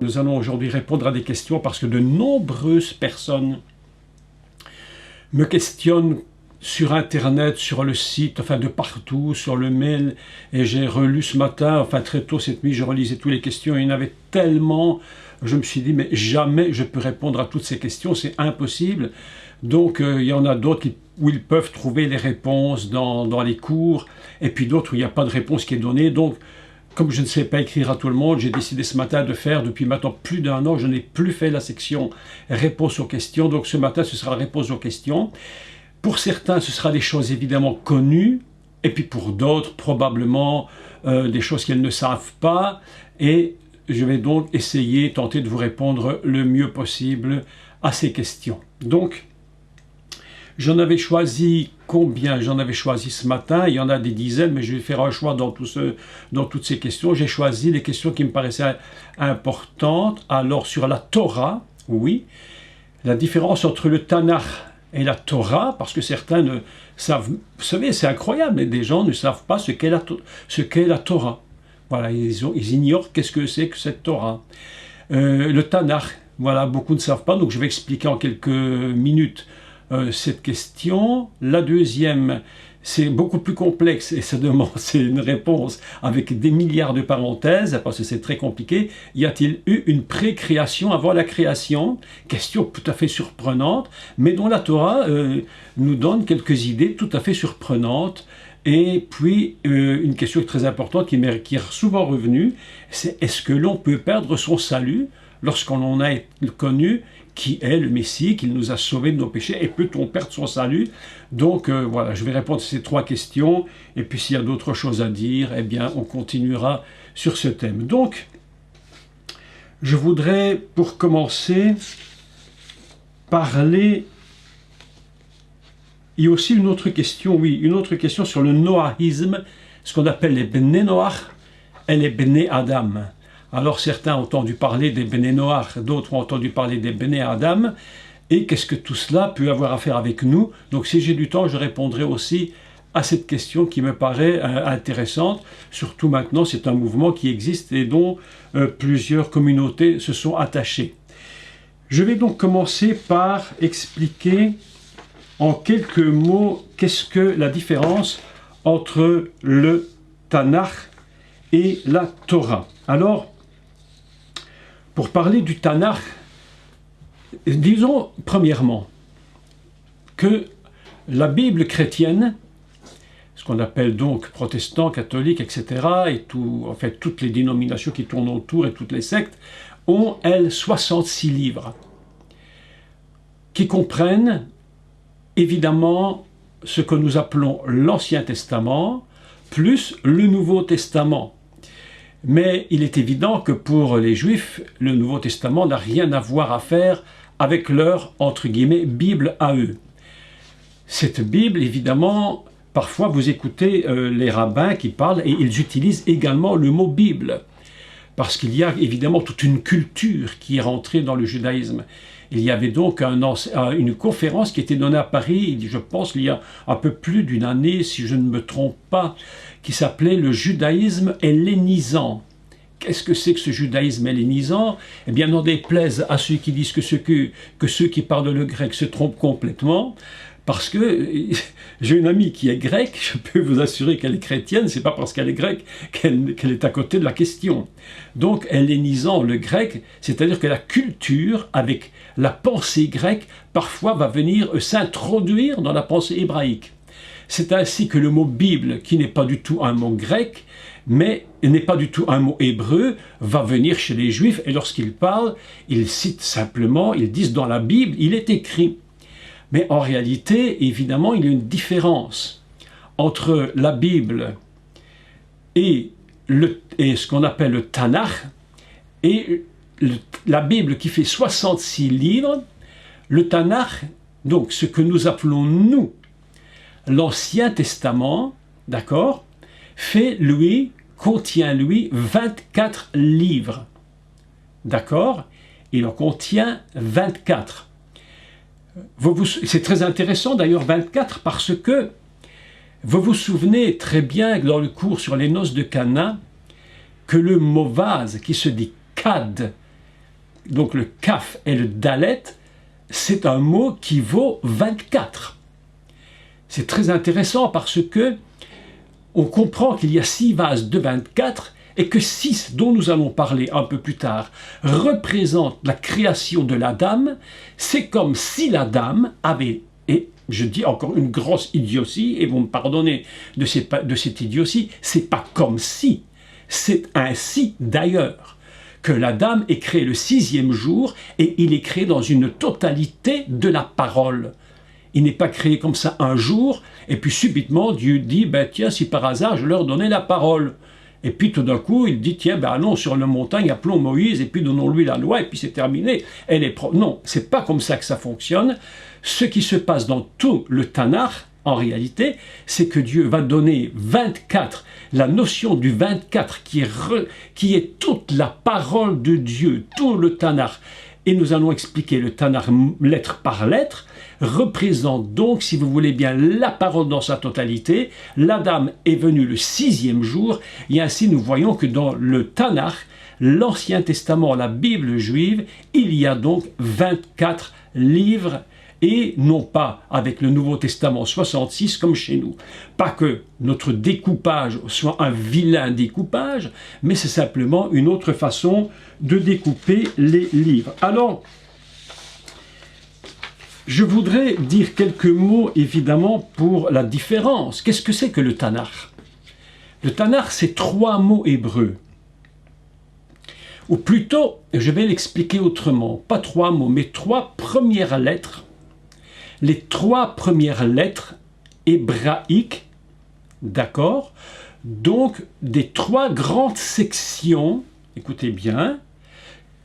nous allons aujourd'hui répondre à des questions parce que de nombreuses personnes me questionnent sur Internet, sur le site, enfin de partout, sur le mail, et j'ai relu ce matin, enfin très tôt cette nuit, je relisais toutes les questions, et il y en avait tellement, je me suis dit, mais jamais je peux répondre à toutes ces questions, c'est impossible. Donc il y en a d'autres où ils peuvent trouver les réponses dans les cours, et puis d'autres où il n'y a pas de réponse qui est donnée. Donc, comme je ne sais pas écrire à tout le monde, j'ai décidé ce matin de faire, depuis maintenant plus d'un an, je n'ai plus fait la section réponse aux questions, donc ce matin ce sera réponse aux questions. Pour certains, ce sera des choses évidemment connues, et puis pour d'autres, probablement des choses qu'elles ne savent pas, et je vais donc essayer, tenter de vous répondre le mieux possible à ces questions. Donc, j'en avais choisi combien? J'en avais choisi ce matin, il y en a des dizaines, mais je vais faire un choix dans toutes ces questions. J'ai choisi les questions qui me paraissaient importantes. Alors, sur la Torah, oui, la différence entre le Tanakh et la Torah, parce que certains ne savent, vous savez, c'est incroyable, mais des gens ne savent pas ce qu'est la Torah. Voilà, ils ignorent qu'est-ce que c'est que cette Torah. Le Tanakh, voilà, beaucoup ne savent pas, donc je vais expliquer en quelques minutes cette question. La deuxième, c'est beaucoup plus complexe et ça demande, c'est une réponse avec des milliards de parenthèses parce que c'est très compliqué. Y a-t-il eu une pré-création avant la création? Question tout à fait surprenante, mais dont la Torah nous donne quelques idées tout à fait surprenantes. Et puis, une question très importante qui est souvent revenue, c'est est-ce que l'on peut perdre son salut lorsqu'on a connu qui est le Messie, qu'il nous a sauvés de nos péchés, et peut-on perdre son salut? Donc voilà, je vais répondre à ces trois questions, et puis s'il y a d'autres choses à dire, eh bien on continuera sur ce thème. Donc, je voudrais, pour commencer, parler... Il y a aussi une autre question, oui, une autre question sur le noahisme, ce qu'on appelle les Bnei Noach et les Bnei Adam. Alors certains ont entendu parler des Bnei Noach, d'autres ont entendu parler des Bnei Adam, et qu'est-ce que tout cela peut avoir à faire avec nous? Donc si j'ai du temps, je répondrai aussi à cette question qui me paraît intéressante, surtout maintenant, c'est un mouvement qui existe et dont plusieurs communautés se sont attachées. Je vais donc commencer par expliquer en quelques mots qu'est-ce que la différence entre le Tanakh et la Torah. Alors, pour parler du Tanakh, disons premièrement que la Bible chrétienne, ce qu'on appelle donc protestants, catholiques, etc., et en fait toutes les dénominations qui tournent autour et toutes les sectes, ont, elles, 66 livres qui comprennent évidemment ce que nous appelons l'Ancien Testament plus le Nouveau Testament. Mais il est évident que pour les Juifs, le Nouveau Testament n'a rien à voir à faire avec leur, entre guillemets, Bible à eux. Cette Bible, évidemment, parfois vous écoutez les rabbins qui parlent et ils utilisent également le mot Bible. Parce qu'il y a évidemment toute une culture qui est rentrée dans le judaïsme. Il y avait donc une conférence qui était donnée à Paris, je pense qu'il y a un peu plus d'une année, si je ne me trompe pas, qui s'appelait le judaïsme hellénisant. Qu'est-ce que c'est que ce judaïsme hellénisant? Eh bien, n'en déplaise à ceux qui disent que ceux qui parlent le grec se trompent complètement, parce que j'ai une amie qui est grecque, je peux vous assurer qu'elle est chrétienne, c'est pas parce qu'elle est grecque qu'elle est à côté de la question. Donc, hellénisant le grec, c'est-à-dire que la culture, avec la pensée grecque, parfois va venir s'introduire dans la pensée hébraïque. C'est ainsi que le mot Bible, qui n'est pas du tout un mot grec, mais n'est pas du tout un mot hébreu, va venir chez les Juifs, et lorsqu'ils parlent, ils citent simplement, ils disent dans la Bible, il est écrit. Mais en réalité, évidemment, il y a une différence entre la Bible et ce qu'on appelle le Tanakh, et la Bible qui fait 66 livres, le Tanakh, donc ce que nous appelons nous, l'Ancien Testament, d'accord, contient 24 livres, d'accord, il en contient 24. C'est très intéressant d'ailleurs 24 parce que vous vous souvenez très bien dans le cours sur les noces de Cana que le mot vase qui se dit kad donc le kaf et le dalet, c'est un mot qui vaut 24. C'est très intéressant parce que on comprend qu'il y a 6 vases de 24 et que 6, dont nous allons parler un peu plus tard, représentent la création de la dame. C'est comme si la dame avait, et je dis encore une grosse idiotie, et vous me pardonnez de cette idiotie, c'est pas comme si, c'est ainsi d'ailleurs, que la dame est créée le 6e jour et il est créé dans une totalité de la parole. Il n'est pas créé comme ça un jour, et puis subitement Dieu dit, ben tiens, si par hasard je leur donnais la parole. Et puis tout d'un coup, il dit, tiens, ben non, sur la montagne, appelons Moïse, et puis donnons-lui la loi, et puis c'est terminé. Non, c'est pas comme ça que ça fonctionne. Ce qui se passe dans tout le Tanakh, en réalité, c'est que Dieu va donner 24, la notion du 24 qui est toute la parole de Dieu, tout le Tanakh. Et nous allons expliquer le Tanakh lettre par lettre, représente donc, si vous voulez bien, la parole dans sa totalité. La dame est venue le 6e jour, et ainsi nous voyons que dans le Tanakh, l'Ancien Testament, la Bible juive, il y a donc 24 livres, et non pas avec le Nouveau Testament 66 comme chez nous. Pas que notre découpage soit un vilain découpage, mais c'est simplement une autre façon de découper les livres. Alors, je voudrais dire quelques mots, évidemment, pour la différence. Qu'est-ce que c'est que le Tanakh? Le Tanakh, c'est 3 mots hébreux. Ou plutôt, je vais l'expliquer autrement, pas 3 mots, mais 3 premières lettres. Les 3 premières lettres hébraïques, d'accord? Donc, des 3 grandes sections, écoutez bien,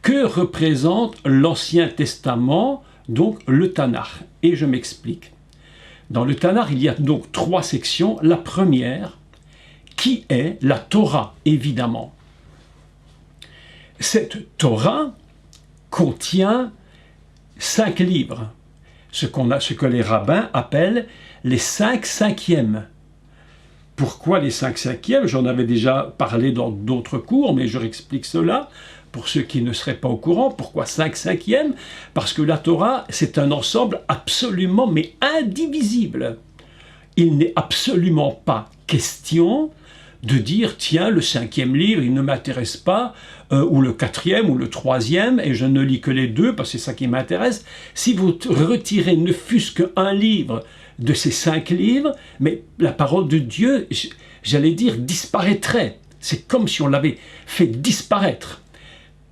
que représente l'Ancien Testament, donc le Tanakh. Et je m'explique. Dans le Tanakh, il y a donc 3 sections. La première, qui est la Torah, évidemment. Cette Torah contient 5 livres, ce que les rabbins appellent les 5 cinquièmes. Pourquoi les 5 cinquièmes? J'en avais déjà parlé dans d'autres cours, mais je réexplique cela pour ceux qui ne seraient pas au courant. Pourquoi 5 cinquièmes? Parce que la Torah, c'est un ensemble absolument, mais indivisible. Il n'est absolument pas question de dire, tiens, le 5e livre, il ne m'intéresse pas, ou le 4e, ou le 3e, et je ne lis que les 2, parce que c'est ça qui m'intéresse. Si vous retirez ne fût-ce qu'un livre de ces 5 livres, mais la parole de Dieu, j'allais dire, disparaîtrait. C'est comme si on l'avait fait disparaître.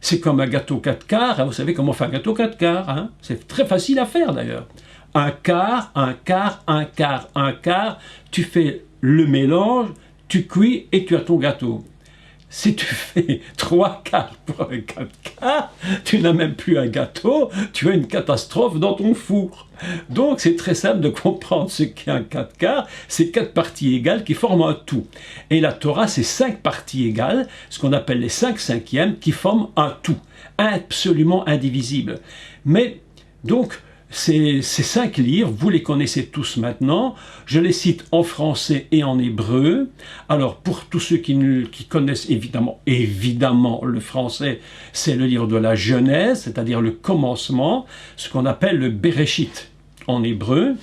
C'est comme un gâteau 4 quarts, hein, vous savez comment on fait un gâteau 4 quarts, hein? C'est très facile à faire d'ailleurs. Un quart, un quart, un quart, un quart, tu fais le mélange, tu cuis et tu as ton gâteau. Si tu fais 3 quarts pour un 4 quarts, tu n'as même plus un gâteau, tu as une catastrophe dans ton four. Donc c'est très simple de comprendre ce qu'est un 4 quarts, c'est 4 parties égales qui forment un tout. Et la Torah, c'est 5 parties égales, ce qu'on appelle les 5 cinquièmes, qui forment un tout, absolument indivisible. Mais donc, ces 5 livres, vous les connaissez tous maintenant, je les cite en français et en hébreu. Alors pour tous ceux qui connaissent évidemment le français, c'est le livre de la Genèse, c'est-à-dire le commencement, ce qu'on appelle le Bereshit en hébreu.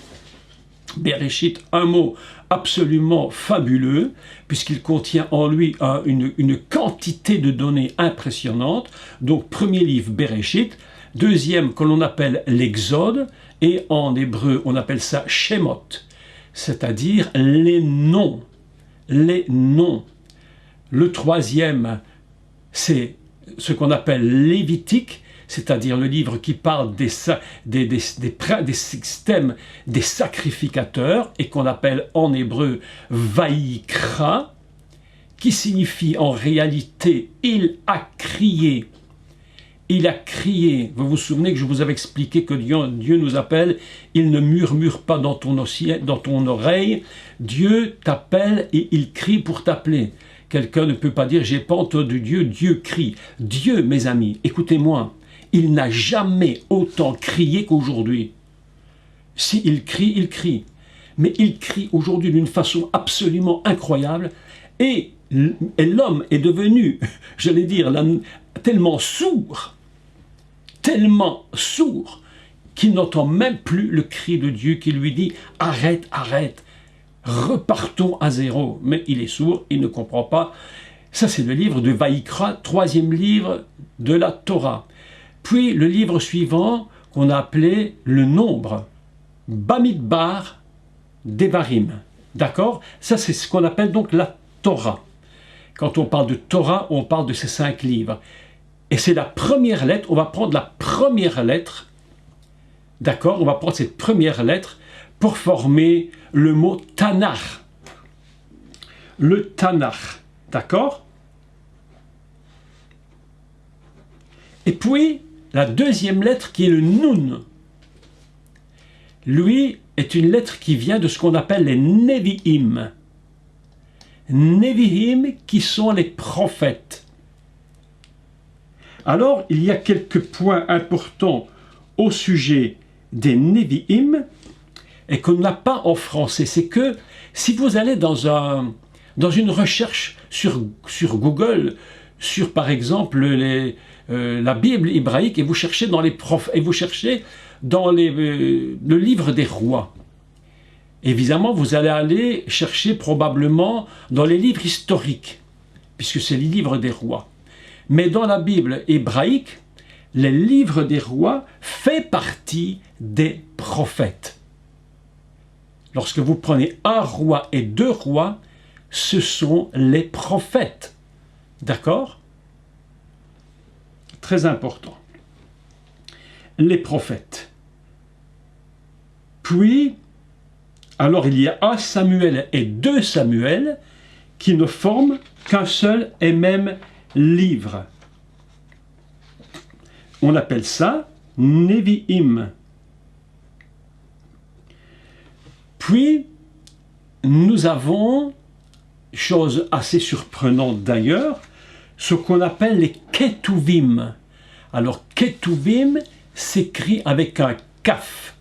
Bereshit, un mot absolument fabuleux, puisqu'il contient en lui une quantité de données impressionnantes. Donc premier livre Bereshit, deuxième que l'on appelle l'Exode, et en hébreu on appelle ça Shemot, c'est-à-dire les noms. Les noms. Le troisième, c'est ce qu'on appelle Lévitique, c'est-à-dire le livre qui parle des systèmes des sacrificateurs, et qu'on appelle en hébreu Vaïkra, qui signifie en réalité « il a crié ». Il a crié. Vous vous souvenez que je vous avais expliqué que Dieu nous appelle, il ne murmure pas dans ton oreille, Dieu t'appelle et il crie pour t'appeler. Quelqu'un ne peut pas dire, j'ai pas entendu Dieu, Dieu crie. Dieu, mes amis, écoutez-moi, il n'a jamais autant crié qu'aujourd'hui. Si il crie, il crie. Mais il crie aujourd'hui d'une façon absolument incroyable, et l'homme est devenu, j'allais dire, tellement sourd, tellement sourd qu'il n'entend même plus le cri de Dieu qui lui dit « Arrête, arrête, repartons à zéro ». Mais il est sourd, il ne comprend pas. Ça, c'est le livre de Vaïkra, troisième livre de la Torah. Puis le livre suivant, qu'on a appelé le nombre, Bamidbar Devarim. D'accord? Ça, c'est ce qu'on appelle donc la Torah. Quand on parle de Torah, on parle de ces 5 livres. Et c'est la première lettre, on va prendre la première lettre, d'accord? On va prendre cette première lettre pour former le mot Tanakh. Le Tanakh, d'accord? Et puis, la deuxième lettre qui est le Nun. Lui est une lettre qui vient de ce qu'on appelle les Nevi'im. Nevi'im qui sont les prophètes. Alors, il y a quelques points importants au sujet des Nevi'im et qu'on n'a pas en français. C'est que si vous allez dans une recherche sur Google, sur par exemple la Bible hébraïque, et vous cherchez dans le livre des rois. Évidemment, vous allez aller chercher probablement dans les livres historiques, puisque c'est les livres des rois. Mais dans la Bible hébraïque, les livres des rois fait partie des prophètes. Lorsque vous prenez un roi et 2 rois, ce sont les prophètes. D'accord ? Très important. Les prophètes. Puis, alors il y a 1 Samuel et 2 Samuel qui ne forment qu'un seul et même livre. On appelle ça Nevi'im. Puis, nous avons, chose assez surprenante d'ailleurs, ce qu'on appelle les Ketuvim. Alors, Ketuvim s'écrit avec un kaf.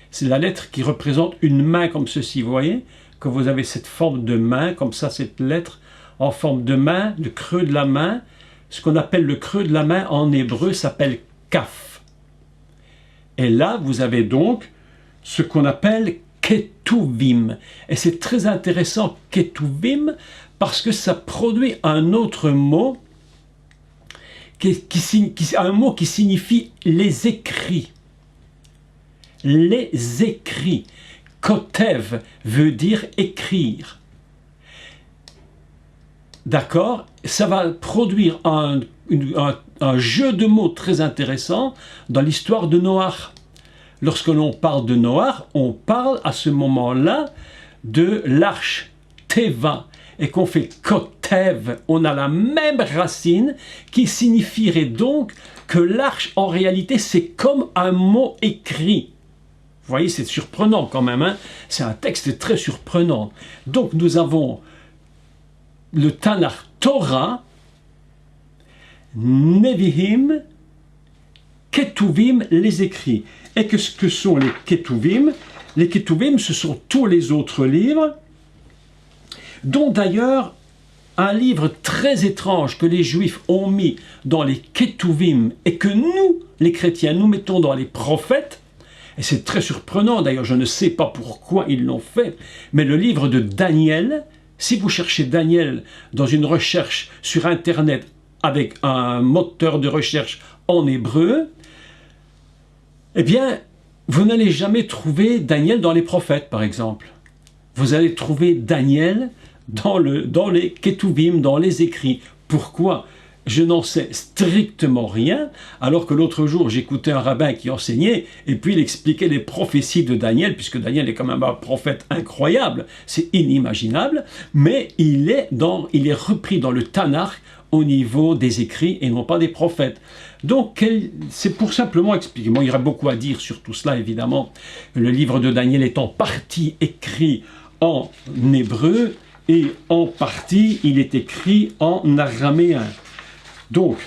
C'est la lettre qui représente une main comme ceci, vous voyez, que vous avez cette forme de main, comme ça, cette lettre en forme de main, le creux de la main. Ce qu'on appelle le creux de la main en hébreu s'appelle kaf. Et là, vous avez donc ce qu'on appelle Ketuvim. Et c'est très intéressant, Ketuvim, parce que ça produit un autre mot, un mot qui signifie les écrits. Les écrits. Kotev veut dire écrire. D'accord? Ça va produire un jeu de mots très intéressant dans l'histoire de Noach. Lorsque l'on parle de Noach, on parle à ce moment-là de l'arche Teva. Et qu'on fait Kotev, on a la même racine qui signifierait donc que l'arche, en réalité, c'est comme un mot écrit. Vous voyez, c'est surprenant quand même, hein? C'est un texte très surprenant. Donc nous avons le Tanakh Torah, Nevi'im, Ketuvim, les écrits. Et qu'est-ce que sont les Ketuvim? Les Ketuvim, ce sont tous les autres livres, dont d'ailleurs un livre très étrange que les Juifs ont mis dans les Ketuvim et que nous, les chrétiens, nous mettons dans les prophètes. Et c'est très surprenant, d'ailleurs, je ne sais pas pourquoi ils l'ont fait, mais le livre de Daniel, si vous cherchez Daniel dans une recherche sur Internet avec un moteur de recherche en hébreu, eh bien, vous n'allez jamais trouver Daniel dans les prophètes, par exemple. Vous allez trouver Daniel dans les Ketuvim, dans les écrits. Pourquoi ? Je n'en sais strictement rien, alors que l'autre jour, j'écoutais un rabbin qui enseignait, et puis il expliquait les prophéties de Daniel, puisque Daniel est quand même un prophète incroyable, c'est inimaginable, mais il est repris dans le Tanakh au niveau des écrits et non pas des prophètes. Donc, c'est pour simplement expliquer. Bon, il y aurait beaucoup à dire sur tout cela, évidemment. Le livre de Daniel est en partie écrit en hébreu, et en partie, il est écrit en araméen. Donc,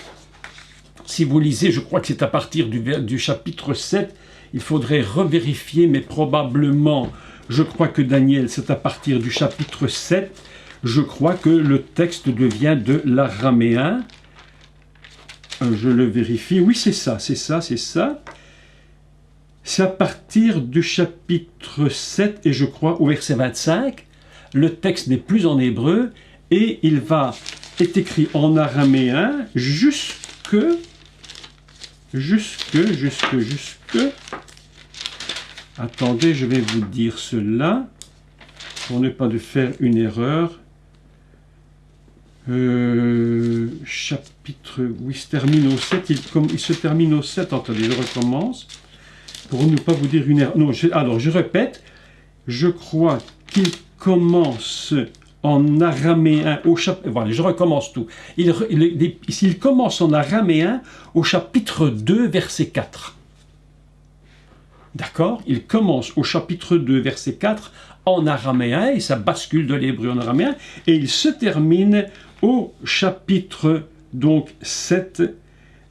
si vous lisez, je crois que c'est à partir du chapitre 7, il faudrait revérifier, mais probablement, je crois que Daniel, c'est à partir du chapitre 7, je crois que le texte devient de l'araméen. je le vérifie. Oui, c'est ça, c'est ça, c'est ça. C'est à partir du chapitre 7, et je crois au verset 25. Le texte n'est plus en hébreu, et il est écrit en araméen jusque... Attendez, je vais vous dire cela, pour ne pas de faire une erreur. Chapitre, oui, se termine au 7, il se termine au 7, attendez, je recommence, pour ne pas vous dire une erreur. Non, alors je répète, je crois qu'il commence en araméen au chapitre, voilà, je recommence tout. Il commence en araméen au chapitre 2, verset 4. D'accord? Il commence au chapitre 2, verset 4 en araméen, et ça bascule de l'hébreu en araméen, et il se termine au chapitre donc 7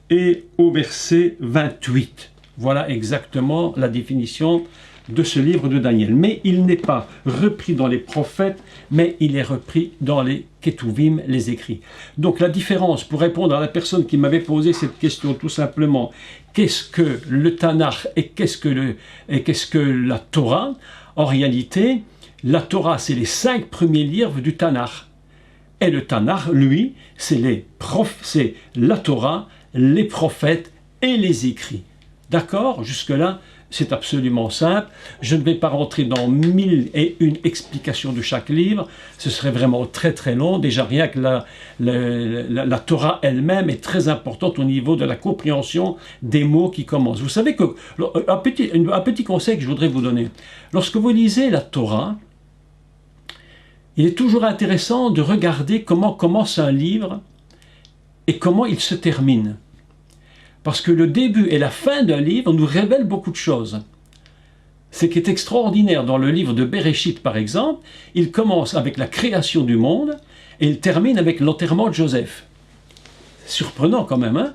et au verset 28. Voilà exactement la définition de ce livre de Daniel. Mais il n'est pas repris dans les prophètes, mais il est repris dans les Ketuvim, les écrits. Donc la différence, pour répondre à la personne qui m'avait posé cette question tout simplement, qu'est-ce que le Tanakh et qu'est-ce que la Torah? En réalité, la Torah, c'est les 5 premiers livres du Tanakh. Et le Tanakh, lui, c'est la Torah, les prophètes et les écrits. D'accord? Jusque-là, c'est absolument simple. Je ne vais pas rentrer dans 1001 explications de chaque livre. Ce serait vraiment très très long. Déjà, rien que la Torah elle-même est très importante au niveau de la compréhension des mots qui commencent. Vous savez que, un petit conseil que je voudrais vous donner. Lorsque vous lisez la Torah, il est toujours intéressant de regarder comment commence un livre et comment il se termine. Parce que le début et la fin d'un livre nous révèlent beaucoup de choses. Ce qui est extraordinaire dans le livre de Bereshit, par exemple, il commence avec la création du monde et il termine avec l'enterrement de Joseph. Surprenant quand même, hein?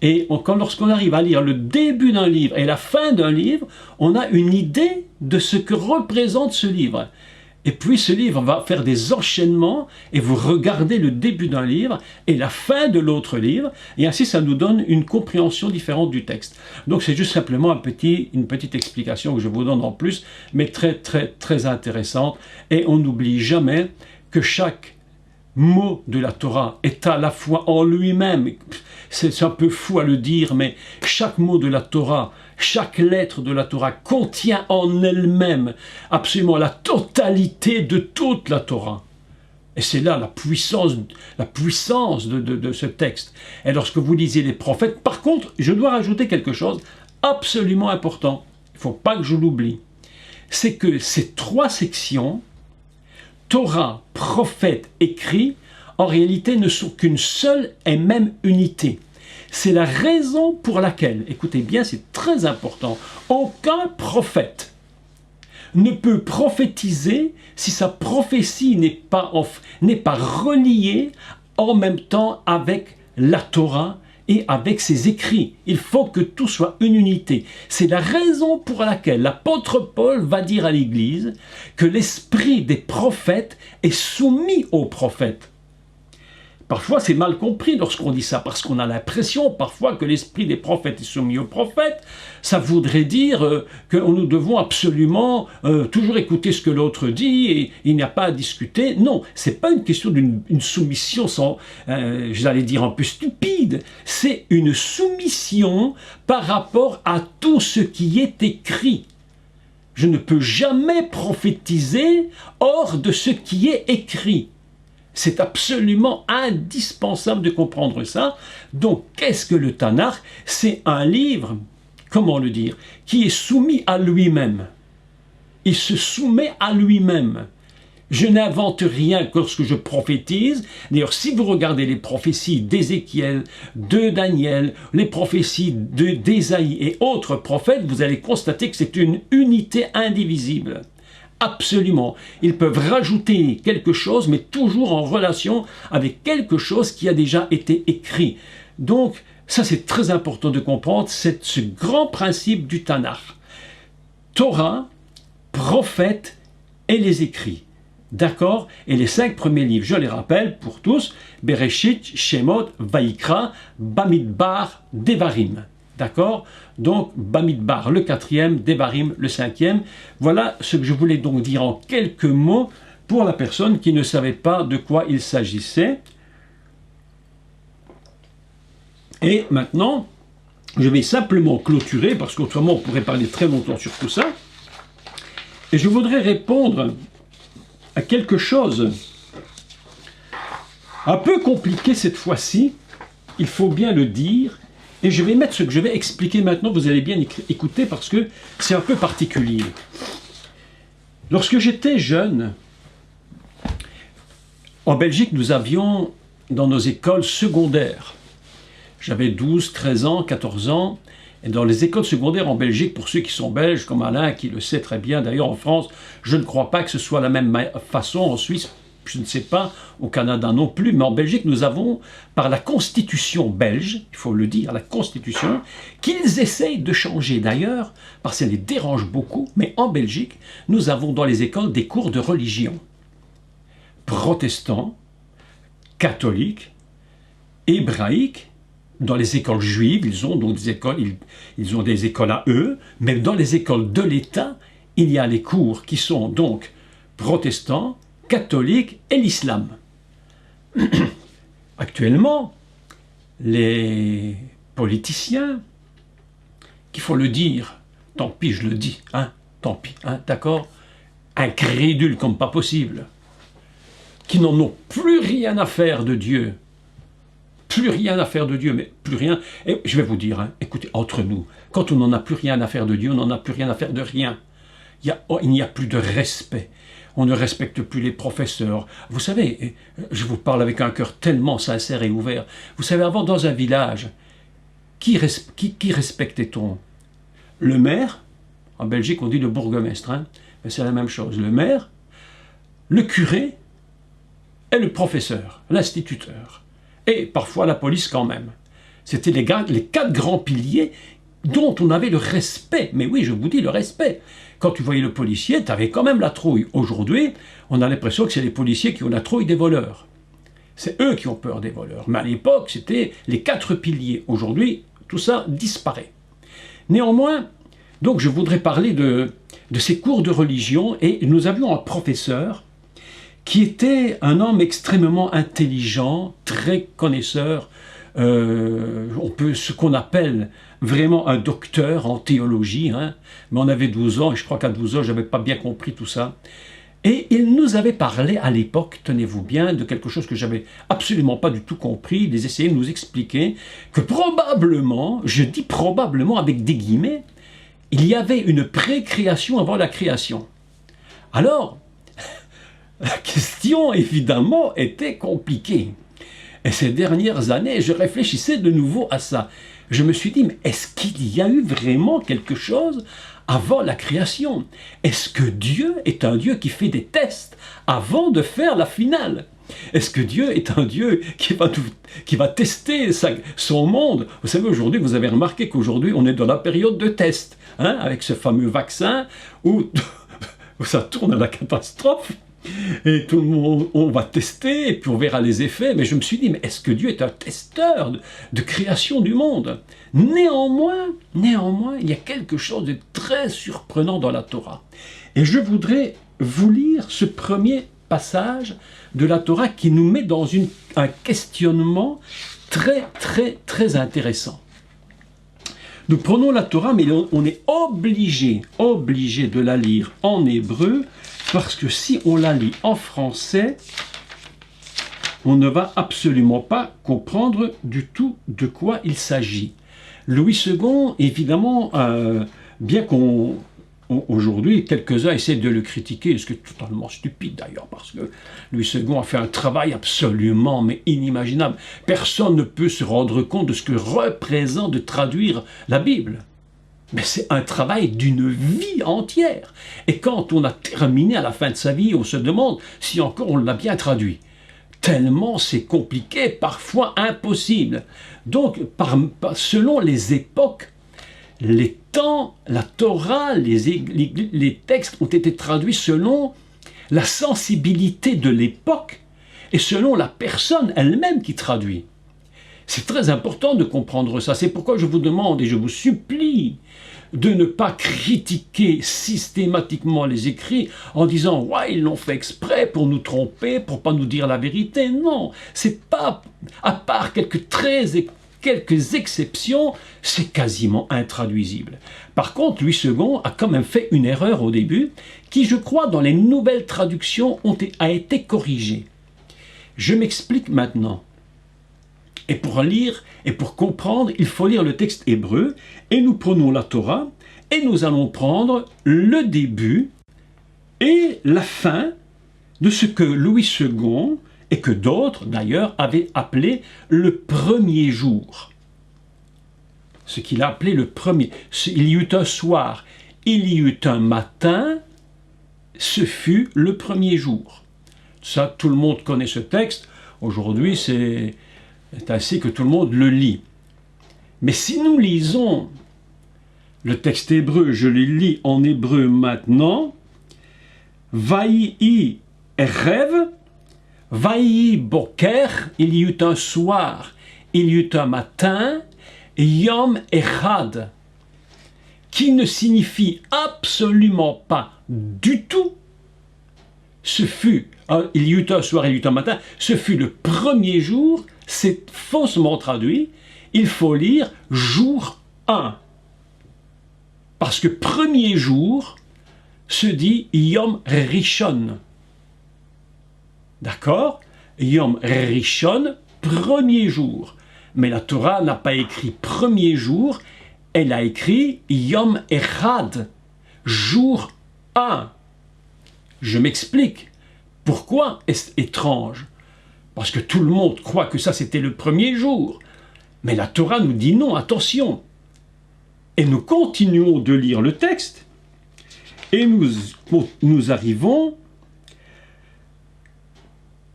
Et lorsqu'on arrive à lire le début d'un livre et la fin d'un livre, on a une idée de ce que représente ce livre. Et puis ce livre va faire des enchaînements et vous regardez le début d'un livre et la fin de l'autre livre, et ainsi ça nous donne une compréhension différente du texte. Donc c'est juste simplement une petite explication que je vous donne en plus, mais très très très intéressante, et on n'oublie jamais que chaque mot de la Torah est à la fois en lui-même, c'est un peu fou à le dire, mais chaque mot de la Torah, chaque lettre de la Torah contient en elle-même absolument la totalité de toute la Torah. Et c'est là la puissance de ce texte. Et lorsque vous lisez les prophètes, par contre, je dois rajouter quelque chose absolument important, il ne faut pas que je l'oublie, c'est que ces 3 sections, Torah, prophète, écrit, en réalité ne sont qu'une seule et même unité. C'est la raison pour laquelle, écoutez bien, c'est très important, aucun prophète ne peut prophétiser si sa prophétie n'est pas reliée en même temps avec la Torah et avec ses écrits. Il faut que tout soit une unité. C'est la raison pour laquelle l'apôtre Paul va dire à l'Église que l'esprit des prophètes est soumis aux prophètes. Parfois, c'est mal compris lorsqu'on dit ça, parce qu'on a l'impression parfois que l'esprit des prophètes est soumis aux prophètes. Ça voudrait dire que nous devons absolument toujours écouter ce que l'autre dit et il n'y a pas à discuter. Non, ce n'est pas une question d'une soumission j'allais dire un peu stupide. C'est une soumission par rapport à tout ce qui est écrit. Je ne peux jamais prophétiser hors de ce qui est écrit. C'est absolument indispensable de comprendre ça. Donc, qu'est-ce que le Tanakh? C'est un livre, comment le dire, qui est soumis à lui-même. Il se soumet à lui-même. Je n'invente rien lorsque je prophétise. D'ailleurs, si vous regardez les prophéties d'Ézéchiel, de Daniel, les prophéties d'Ésaïe et autres prophètes, vous allez constater que c'est une unité indivisible. Absolument. Ils peuvent rajouter quelque chose, mais toujours en relation avec quelque chose qui a déjà été écrit. Donc, ça c'est très important de comprendre, c'est ce grand principe du Tanakh. Torah, prophète et les écrits. D'accord? Et les 5 premiers livres, je les rappelle pour tous, Bereshit, Shemot, Vaïkra, Bamidbar, Devarim. D'accord? Donc, Bamidbar, le 4e, Devarim, le 5e. Voilà ce que je voulais donc dire en quelques mots pour la personne qui ne savait pas de quoi il s'agissait. Et maintenant, je vais simplement clôturer, parce qu'autrement on pourrait parler très longtemps sur tout ça. Et je voudrais répondre à quelque chose un peu compliqué cette fois-ci, il faut bien le dire, et je vais mettre ce que je vais expliquer maintenant, vous allez bien écouter parce que c'est un peu particulier. Lorsque j'étais jeune, en Belgique, nous avions dans nos écoles secondaires, j'avais 12, 13 ans, 14 ans, et dans les écoles secondaires en Belgique, pour ceux qui sont belges, comme Alain, qui le sait très bien, d'ailleurs en France, je ne crois pas que ce soit la même façon, en Suisse, je ne sais pas, au Canada non plus, mais en Belgique, nous avons, par la constitution belge, il faut le dire, la constitution, qu'ils essayent de changer d'ailleurs, parce que ça les dérange beaucoup, mais en Belgique, nous avons dans les écoles des cours de religion. Protestants, catholiques, hébraïques. Dans les écoles juives, ils ont donc des écoles, ils ont des écoles à eux, mais dans les écoles de l'État, il y a les cours qui sont donc protestants, catholiques et l'islam. Actuellement, les politiciens, qu'il faut le dire, tant pis je le dis, hein, tant pis, hein, d'accord, incrédules comme pas possible, qui n'en ont plus rien à faire de Dieu, plus rien à faire de Dieu, mais plus rien. Et je vais vous dire, hein, écoutez, entre nous, quand on n'en a plus rien à faire de Dieu, on n'en a plus rien à faire de rien. Il n'y a plus de respect. On ne respecte plus les professeurs. Vous savez, je vous parle avec un cœur tellement sincère et ouvert. Vous savez, avant, dans un village, qui respectait-on? Le maire, en Belgique, on dit le bourgmestre, hein, mais c'est la même chose. Le maire, le curé et le professeur, l'instituteur. Et parfois la police quand même. C'était les 4 grands piliers dont on avait le respect. Mais oui, je vous dis le respect. Quand tu voyais le policier, tu avais quand même la trouille. Aujourd'hui, on a l'impression que c'est les policiers qui ont la trouille des voleurs. C'est eux qui ont peur des voleurs. Mais à l'époque, c'était les 4 piliers. Aujourd'hui, tout ça disparaît. Néanmoins, donc je voudrais parler de ces cours de religion. Et nous avions un professeur qui était un homme extrêmement intelligent, très connaisseur, ce qu'on appelle vraiment un docteur en théologie, hein, mais on avait 12 ans, et je crois qu'à 12 ans, je n'avais pas bien compris tout ça. Et il nous avait parlé à l'époque, tenez-vous bien, de quelque chose que j'avais absolument pas du tout compris. Il essayait de nous expliquer que probablement, je dis probablement avec des guillemets, il y avait une pré-création avant la création. Alors, la question, évidemment, était compliquée. Et ces dernières années, je réfléchissais de nouveau à ça. Je me suis dit, mais est-ce qu'il y a eu vraiment quelque chose avant la création? Est-ce que Dieu est un Dieu qui fait des tests avant de faire la finale? Est-ce que Dieu est un Dieu qui va tester son monde? Vous savez, aujourd'hui, vous avez remarqué qu'aujourd'hui, on est dans la période de test, hein, avec ce fameux vaccin où ça tourne à la catastrophe. Et tout le monde, on va tester, et puis on verra les effets. Mais je me suis dit, mais est-ce que Dieu est un testeur de création du monde? Néanmoins, il y a quelque chose de très surprenant dans la Torah. Et je voudrais vous lire ce premier passage de la Torah qui nous met dans un questionnement très, très, très intéressant. Nous prenons la Torah, mais on est obligé de la lire en hébreu, parce que si on la lit en français, on ne va absolument pas comprendre du tout de quoi il s'agit. Louis II, évidemment, bien qu'aujourd'hui, quelques-uns essaient de le critiquer, ce qui est totalement stupide d'ailleurs, parce que Louis II a fait un travail absolument mais inimaginable. Personne ne peut se rendre compte de ce que représente de traduire la Bible. Mais c'est un travail d'une vie entière. Et quand on a terminé à la fin de sa vie, on se demande si encore on l'a bien traduit. Tellement c'est compliqué, parfois impossible. Donc, selon les époques, les temps, la Torah, les textes ont été traduits selon la sensibilité de l'époque et selon la personne elle-même qui traduit. C'est très important de comprendre ça. C'est pourquoi je vous demande et je vous supplie de ne pas critiquer systématiquement les écrits en disant « ouais, ils l'ont fait exprès pour nous tromper, pour pas nous dire la vérité ». Non, c'est pas, à part quelques exceptions, c'est quasiment intraduisible. Par contre, Louis II a quand même fait une erreur au début qui, je crois, dans les nouvelles traductions a été corrigée. Je m'explique maintenant. Et pour lire et pour comprendre, il faut lire le texte hébreu, et nous prenons la Torah, et nous allons prendre le début et la fin de ce que Louis II, et que d'autres d'ailleurs avaient appelé le premier jour. Ce qu'il a appelé le premier. Il y eut un soir, il y eut un matin, ce fut le premier jour. Ça, tout le monde connaît ce texte. Aujourd'hui, c'est ainsi que tout le monde le lit. Mais si nous lisons le texte hébreu, je le lis en hébreu maintenant, Vaïi Erev, Vaïi Boker, il y eut un soir, il y eut un matin, Yom Echad, qui ne signifie absolument pas du tout, ce fut, il y eut un soir, il y eut un matin, ce fut le premier jour, c'est faussement traduit, il faut lire jour 1. Parce que premier jour se dit Yom Rishon. D'accord? Yom Rishon, premier jour. Mais la Torah n'a pas écrit premier jour, elle a écrit Yom Echad, jour 1. Je m'explique. Pourquoi est-ce étrange? Parce que tout le monde croit que ça c'était le premier jour. Mais la Torah nous dit non, attention. Et nous continuons de lire le texte et nous arrivons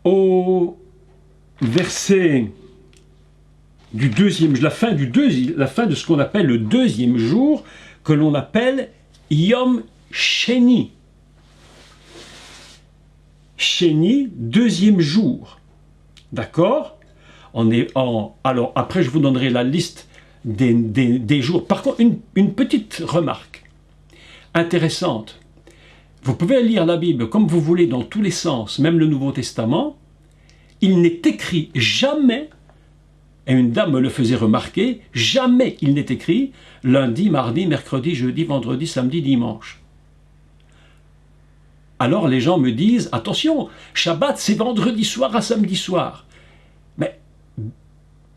au verset du deuxième, la fin de ce qu'on appelle le deuxième jour, que l'on appelle Yom Sheni. Sheni, deuxième jour. D'accord? Alors, après, je vous donnerai la liste des jours. Par contre, une petite remarque intéressante. Vous pouvez lire la Bible comme vous voulez dans tous les sens, même le Nouveau Testament. Il n'est écrit jamais, et une dame me le faisait remarquer, jamais il n'est écrit lundi, mardi, mercredi, jeudi, vendredi, samedi, dimanche. Alors les gens me disent, attention, Shabbat c'est vendredi soir à samedi soir. Mais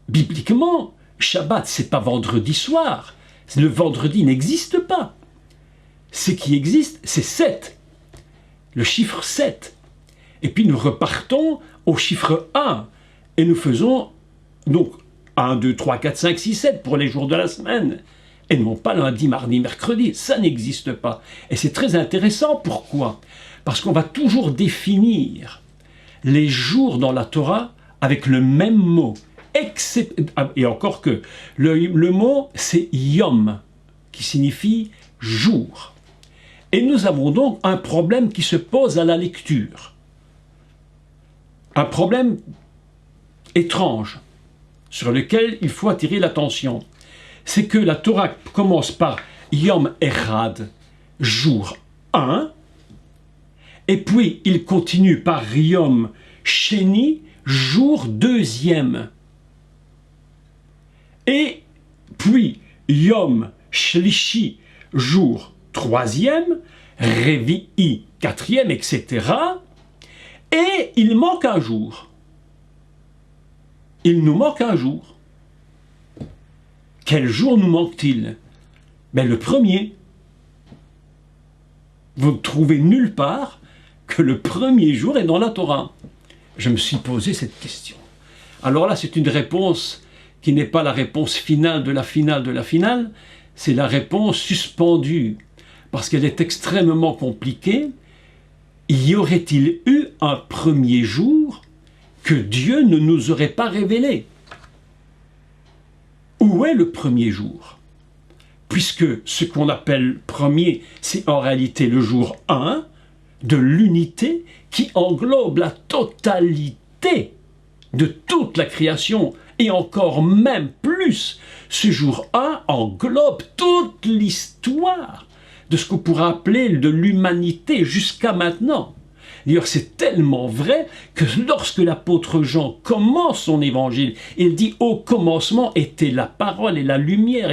bibliquement, Shabbat c'est pas vendredi soir. Le vendredi n'existe pas. Ce qui existe, c'est 7. Le chiffre 7. Et puis nous repartons au chiffre 1. Et nous faisons donc 1, 2, 3, 4, 5, 6, 7 pour les jours de la semaine. Et non pas lundi, mardi, mercredi. Ça n'existe pas. Et c'est très intéressant. Pourquoi? Parce qu'on va toujours définir les jours dans la Torah avec le même mot. Et encore que, le mot c'est Yom, qui signifie jour. Et nous avons donc un problème qui se pose à la lecture. Un problème étrange, sur lequel il faut attirer l'attention. C'est que la Torah commence par Yom Echad, jour 1, et puis il continue par Yom Sheni, jour 2e. Et puis Yom Shlishi, jour 3e, Revi'i, 4e, etc. Et il manque un jour. Il nous manque un jour. Quel jour nous manque-t-il? Ben, le premier. Vous ne trouvez nulle part que le premier jour est dans la Torah. Je me suis posé cette question. Alors là, c'est une réponse qui n'est pas la réponse finale de la finale de la finale, c'est la réponse suspendue, parce qu'elle est extrêmement compliquée. Y aurait-il eu un premier jour que Dieu ne nous aurait pas révélé? Où est le premier jour? Puisque ce qu'on appelle premier, c'est en réalité le jour 1, de l'unité qui englobe la totalité de toute la création, et encore même plus. Ce jour 1 englobe toute l'histoire de ce qu'on pourrait appeler de l'humanité jusqu'à maintenant. D'ailleurs, c'est tellement vrai que lorsque l'apôtre Jean commence son évangile, il dit « Au commencement était la parole et la lumière ».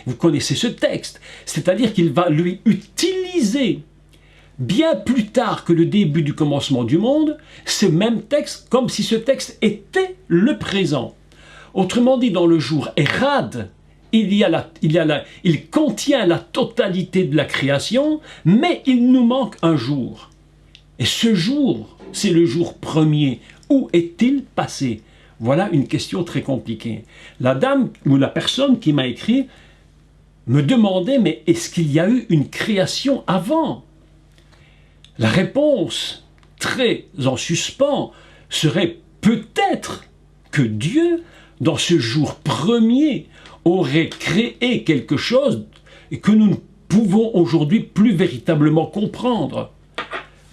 Vous connaissez ce texte. C'est-à-dire qu'il va lui utiliser bien plus tard que le début du commencement du monde, ce même texte, comme si ce texte était le présent. Autrement dit, dans le jour Érad, il contient la totalité de la création, mais il nous manque un jour. Et ce jour, c'est le jour premier. Où est-il passé? Voilà une question très compliquée. La dame ou la personne qui m'a écrit me demandait, mais est-ce qu'il y a eu une création avant? La réponse, très en suspens, serait peut-être que Dieu, dans ce jour premier, aurait créé quelque chose que nous ne pouvons aujourd'hui plus véritablement comprendre.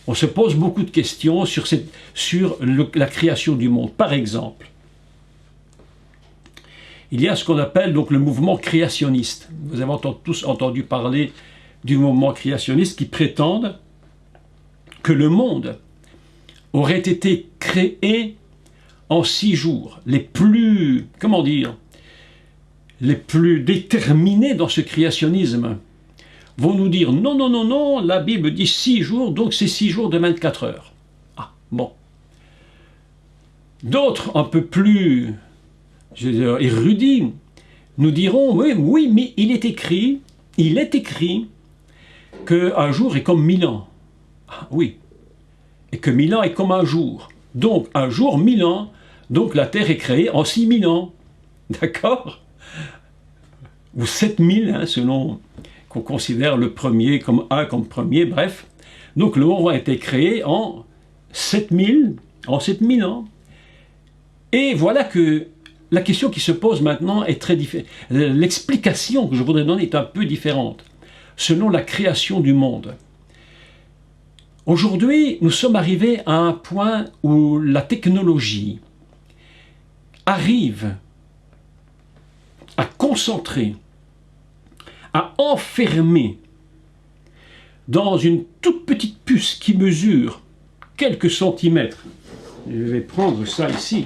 On se pose beaucoup de questions sur la création du monde. Par exemple, il y a ce qu'on appelle donc le mouvement créationniste. Vous avez tous entendu parler du mouvement créationniste qui prétendent que le monde aurait été créé en 6 jours. Les plus déterminés dans ce créationnisme vont nous dire non, non, non, non, la Bible dit 6 jours, donc c'est 6 jours de 24 heures. Ah, bon. D'autres, un peu plus érudits, nous diront oui, mais il est écrit qu'un jour est comme 1000 ans. Ah, oui. Et que 1000 ans est comme un jour. Donc, un jour, 1000 ans. Donc, la Terre est créée en 6000 ans. D'accord? Ou 7000, selon qu'on considère le premier comme premier, bref. Donc, le monde a été créé en 7000 ans. Et voilà que la question qui se pose maintenant est très différente. L'explication que je voudrais donner est un peu différente, selon la création du monde. Aujourd'hui, nous sommes arrivés à un point où la technologie arrive à concentrer, à enfermer dans une toute petite puce qui mesure quelques centimètres. Je vais prendre ça ici.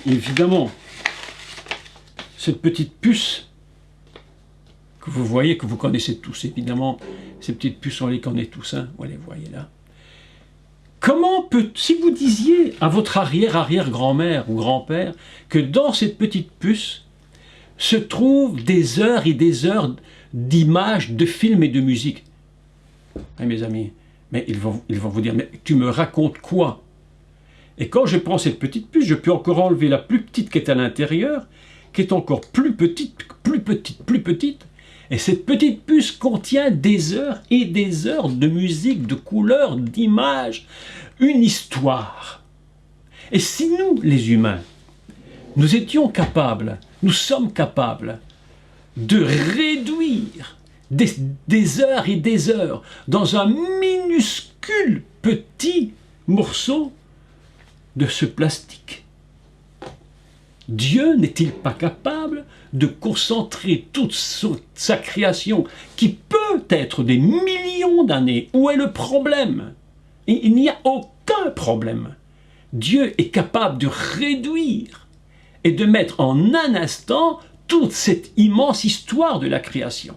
Évidemment, cette petite puce que vous voyez, que vous connaissez tous, évidemment, ces petites puces, on les connaît tous, hein, vous les voyez là. Si vous disiez à votre arrière-arrière-grand-mère ou grand-père que dans cette petite puce se trouvent des heures et des heures d'images, de films et de musique, mes amis, mais ils vont vous dire, mais tu me racontes quoi? Et quand je prends cette petite puce, je peux encore enlever la plus petite qui est à l'intérieur, qui est encore plus petite, et cette petite puce contient des heures et des heures de musique, de couleurs, d'images, une histoire. Et si nous, les humains, nous sommes capables de réduire des heures et des heures dans un minuscule petit morceau de ce plastique, Dieu n'est-il pas capable de concentrer toute sa création qui peut être des millions d'années? Où est le problème? Il n'y a aucun problème. Dieu est capable de réduire et de mettre en un instant toute cette immense histoire de la création.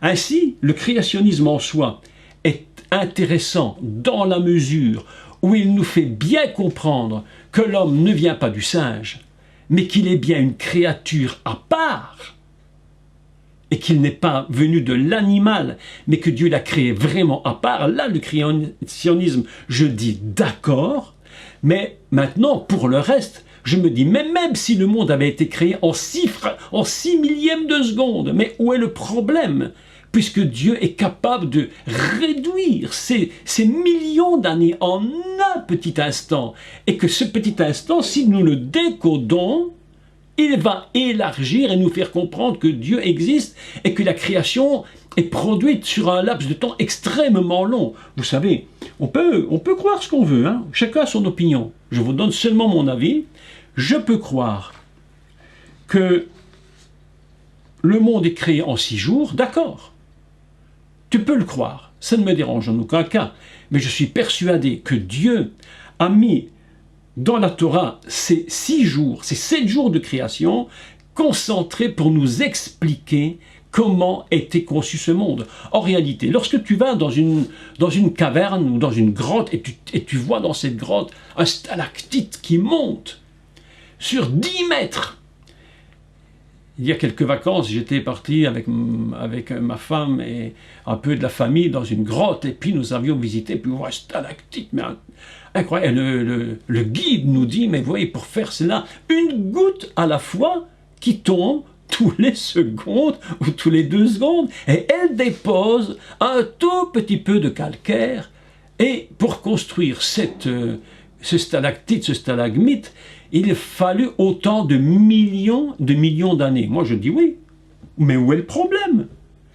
Ainsi, le créationnisme en soi est intéressant dans la mesure où il nous fait bien comprendre que l'homme ne vient pas du singe, mais qu'il est bien une créature à part, et qu'il n'est pas venu de l'animal, mais que Dieu l'a créé vraiment à part. Là, le créationnisme, je dis d'accord, mais maintenant, pour le reste, je me dis, mais même si le monde avait été créé en 6 millièmes de seconde, mais où est le problème? Puisque Dieu est capable de réduire ces millions d'années en un petit instant, et que ce petit instant, si nous le décodons, Il va élargir et nous faire comprendre que Dieu existe et que la création est produite sur un laps de temps extrêmement long. Vous savez, on peut croire ce qu'on veut, hein? Chacun a son opinion. Je vous donne seulement mon avis. Je peux croire que le monde est créé en 6 jours, d'accord. Tu peux le croire, ça ne me dérange en aucun cas. Mais je suis persuadé que Dieu a mis dans la Torah ces 6 jours, ces 7 jours de création, concentrés pour nous expliquer comment était conçu ce monde. En réalité, lorsque tu vas dans une caverne ou dans une grotte et tu vois dans cette grotte un stalactite qui monte sur 10 mètres. Il y a quelques vacances, j'étais parti avec ma femme et un peu de la famille dans une grotte, et puis nous avions visité, puis on voit un stalactite, mais incroyable. Le guide nous dit, mais voyez, pour faire cela, une goutte à la fois qui tombe tous les secondes ou tous les 2 secondes, et elle dépose un tout petit peu de calcaire, et pour construire ce stalactite, ce stalagmite, il a fallu autant de millions d'années. Moi je dis oui, mais où est le problème?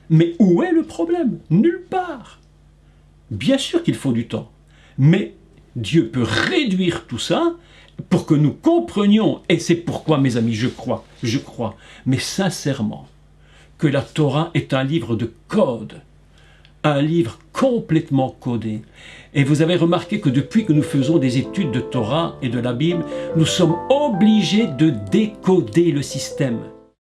Mais où est le problème? Nulle part. Bien sûr qu'il faut du temps, mais Dieu peut réduire tout ça pour que nous comprenions, et c'est pourquoi mes amis, je crois, mais sincèrement, que la Torah est un livre de code, un livre complètement codé. Et vous avez remarqué que depuis que nous faisons des études de Torah et de la Bible, nous sommes obligés de décoder le système.